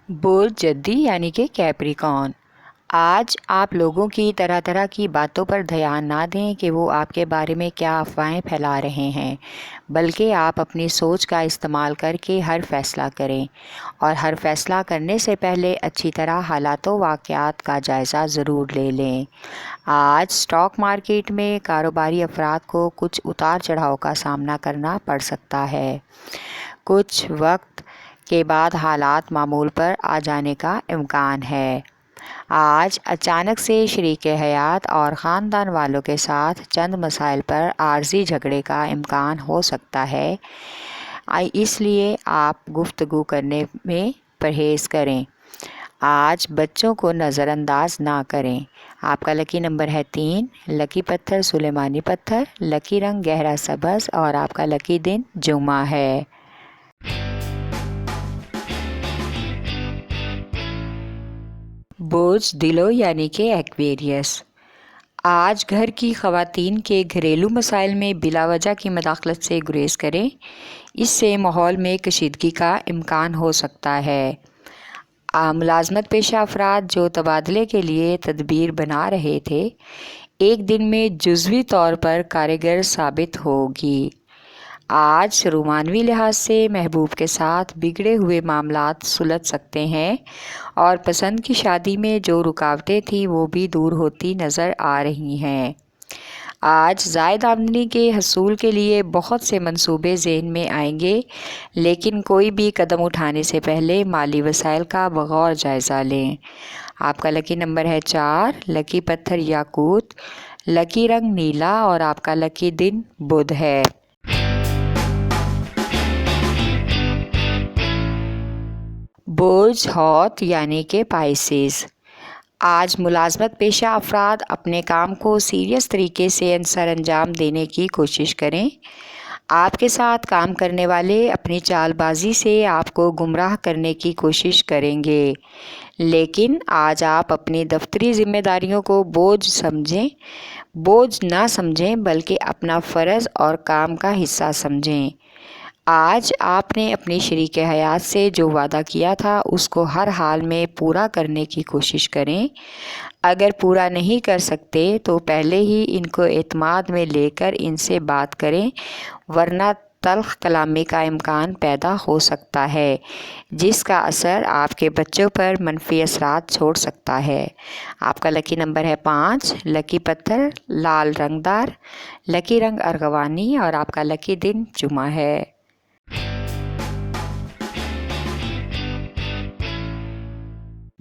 برج جدی یعنی کہ کیپریکون، آج آپ لوگوں کی طرح طرح کی باتوں پر دھیان نہ دیں کہ وہ آپ کے بارے میں کیا افواہیں پھیلا رہے ہیں، بلکہ آپ اپنی سوچ کا استعمال کر کے ہر فیصلہ کریں، اور ہر فیصلہ کرنے سے پہلے اچھی طرح حالات و واقعات کا جائزہ ضرور لے لیں۔ آج اسٹاک مارکیٹ میں کاروباری افراد کو کچھ اتار چڑھاؤ کا سامنا کرنا پڑ سکتا ہے۔ کچھ وقت کے بعد حالات معمول پر آ جانے کا امکان ہے۔ آج اچانک سے شریک حیات اور خاندان والوں کے ساتھ چند مسائل پر عارضی جھگڑے کا امکان ہو سکتا ہے، اس لیے آپ گفتگو کرنے میں پرہیز کریں۔ آج بچوں کو نظر انداز نہ کریں۔ آپ کا لکی نمبر ہے 3، لکی پتھر سلیمانی پتھر، لکی رنگ گہرا سبز، اور آپ کا لکی دن جمعہ ہے۔ برج دلو یعنی کہ ایکویریس، آج گھر کی خواتین کے گھریلو مسائل میں بلا وجہ کی مداخلت سے گریز کریں، اس سے ماحول میں کشیدگی کا امکان ہو سکتا ہے۔ ملازمت پیشہ افراد جو تبادلے کے لیے تدبیر بنا رہے تھے، ایک دن میں جزوی طور پر کارگر ثابت ہوگی۔ آج رومانوی لحاظ سے محبوب کے ساتھ بگڑے ہوئے معاملات سلجھ سکتے ہیں، اور پسند کی شادی میں جو رکاوٹیں تھیں وہ بھی دور ہوتی نظر آ رہی ہیں۔ آج زائد آمدنی کے حصول کے لیے بہت سے منصوبے ذہن میں آئیں گے، لیکن کوئی بھی قدم اٹھانے سے پہلے مالی وسائل کا بغور جائزہ لیں۔ آپ کا لکی نمبر ہے 4، لکی پتھر یاقوت، لکی رنگ نیلا، اور آپ کا لکی دن بدھ ہے۔ برج حوت یعنی کہ پائسیز، آج ملازمت پیشہ افراد اپنے کام کو سیریس طریقے سے سر انجام دینے کی کوشش کریں۔ آپ کے ساتھ کام کرنے والے اپنی چال بازی سے آپ کو گمراہ کرنے کی کوشش کریں گے، لیکن آج آپ اپنی دفتری ذمہ داریوں کو بوجھ نہ سمجھیں بلکہ اپنا فرض اور کام کا حصہ سمجھیں۔ آج آپ نے اپنی شریک حیات سے جو وعدہ کیا تھا اس کو ہر حال میں پورا کرنے کی کوشش کریں۔ اگر پورا نہیں کر سکتے تو پہلے ہی ان کو اعتماد میں لے کر ان سے بات کریں، ورنہ تلخ کلامی کا امکان پیدا ہو سکتا ہے، جس کا اثر آپ کے بچوں پر منفی اثرات چھوڑ سکتا ہے۔ آپ کا لکی نمبر ہے 5، لکی پتھر لال رنگدار، لکی رنگ ارغوانی، اور آپ کا لکی دن جمعہ ہے۔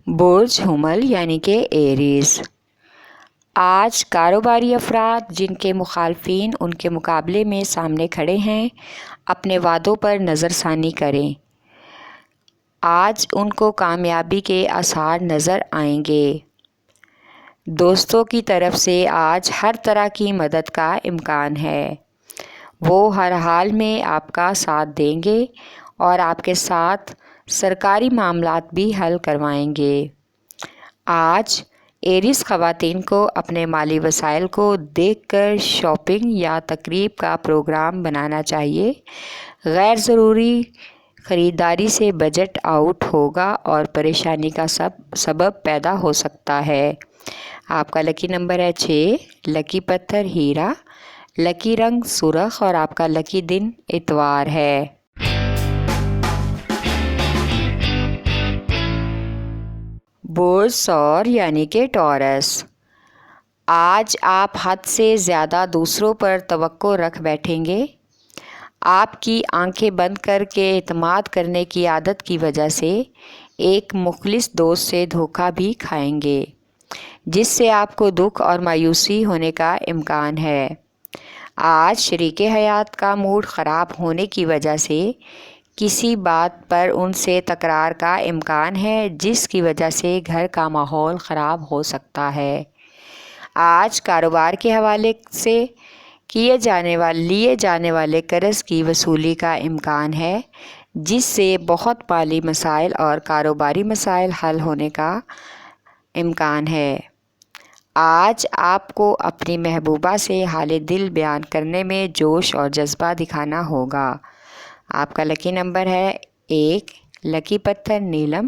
برج حمل یعنی کہ ایریز، آج کاروباری افراد جن کے مخالفین ان کے مقابلے میں سامنے کھڑے ہیں، اپنے وعدوں پر نظر ثانی کریں۔ آج ان کو کامیابی کے آثار نظر آئیں گے۔ دوستوں کی طرف سے آج ہر طرح کی مدد کا امکان ہے۔ وہ ہر حال میں آپ کا ساتھ دیں گے اور آپ کے ساتھ سرکاری معاملات بھی حل کروائیں گے۔ آج ایریز خواتین کو اپنے مالی وسائل کو دیکھ کر شاپنگ یا تقریب کا پروگرام بنانا چاہیے۔ غیر ضروری خریداری سے بجٹ آؤٹ ہوگا اور پریشانی کا سبب پیدا ہو سکتا ہے۔ آپ کا لکی نمبر ہے 6، لکی پتھر ہیرا، لکی رنگ سرخ، اور آپ کا لکی دن اتوار ہے۔ برج ثور یعنی کہ ٹورس، آج آپ حد سے زیادہ دوسروں پر توقع رکھ بیٹھیں گے۔ آپ کی آنکھیں بند کر کے اعتماد کرنے کی عادت کی وجہ سے ایک مخلص دوست سے دھوکہ بھی کھائیں گے، جس سے آپ کو دکھ اور مایوسی ہونے کا امکان ہے۔ آج شریک حیات کا موڈ خراب ہونے کی وجہ سے کسی بات پر ان سے تکرار کا امکان ہے، جس کی وجہ سے گھر کا ماحول خراب ہو سکتا ہے۔ آج کاروبار کے حوالے سے لیے جانے والے قرض کی وصولی کا امکان ہے، جس سے بہت مالی مسائل اور کاروباری مسائل حل ہونے کا امکان ہے۔ آج آپ کو اپنی محبوبہ سے حال دل بیان کرنے میں جوش اور جذبہ دکھانا ہوگا۔ آپ کا لکی نمبر ہے 1، لکی پتھر نیلم،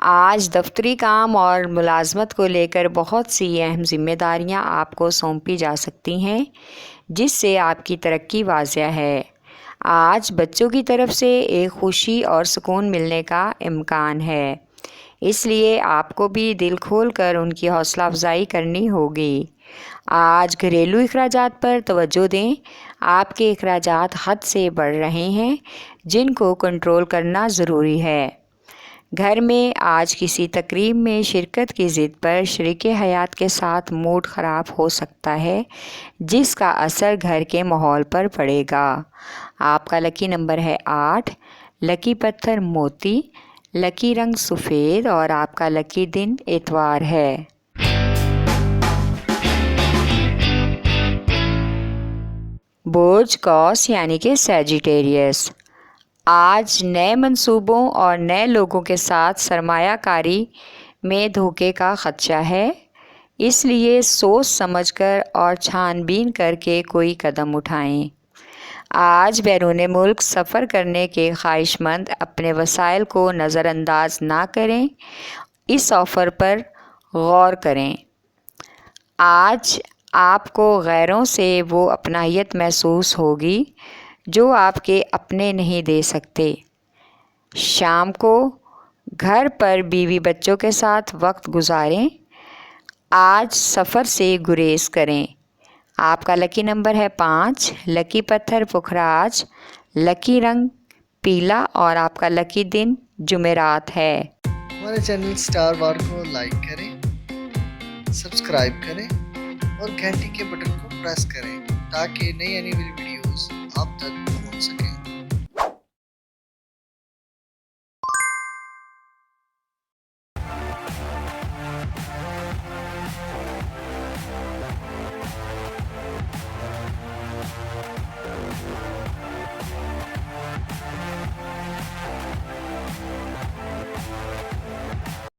آج دفتری کام اور ملازمت کو لے کر بہت سی اہم ذمہ داریاں آپ کو سونپی جا سکتی ہیں، جس سے آپ کی ترقی واضح ہے۔ آج بچوں کی طرف سے ایک خوشی اور سکون ملنے کا امکان ہے، اس لیے آپ کو بھی دل کھول کر ان کی حوصلہ افزائی کرنی ہوگی۔ آج گھریلو اخراجات پر توجہ دیں۔ آپ کے اخراجات حد سے بڑھ رہے ہیں، جن کو کنٹرول کرنا ضروری ہے۔ گھر میں آج کسی تقریب میں شرکت کی ضد پر شریک حیات کے ساتھ موڈ خراب ہو سکتا ہے، جس کا اثر گھر کے ماحول پر پڑے گا۔ آپ کا لکی نمبر ہے 8، لکی پتھر موتی، لکی رنگ سفید اور آپ کا لکی دن اتوار ہے۔ برج قوس یعنی کہ سیجیٹیریس، آج نئے منصوبوں اور نئے لوگوں کے ساتھ سرمایہ کاری میں دھوکے کا خدشہ ہے، اس لیے سوچ سمجھ کر اور چھان بین کر کے کوئی قدم اٹھائیں۔ آج بیرون ملک سفر کرنے کے خواہش مند اپنے وسائل کو نظر انداز نہ کریں، اس آفر پر غور کریں۔ آج آپ کو غیروں سے وہ اپنائیت محسوس ہوگی جو آپ کے اپنے نہیں دے سکتے۔ شام کو گھر پر بیوی بچوں کے ساتھ وقت گزاریں۔ آج سفر سے گریز کریں۔ آپ کا لکی نمبر ہے 5، لکی پتھر پکھراج، لکی رنگ پیلا اور آپ کا لکی دن جمعرات ہے۔ ہمارے چینل سٹار وار کو لائک کریں، سبسکرائب کریں اور گھنٹی کے بٹن کو پریس کریں تاکہ نئی آنے والی ویڈیوز آپ تک پہنچ سکیں۔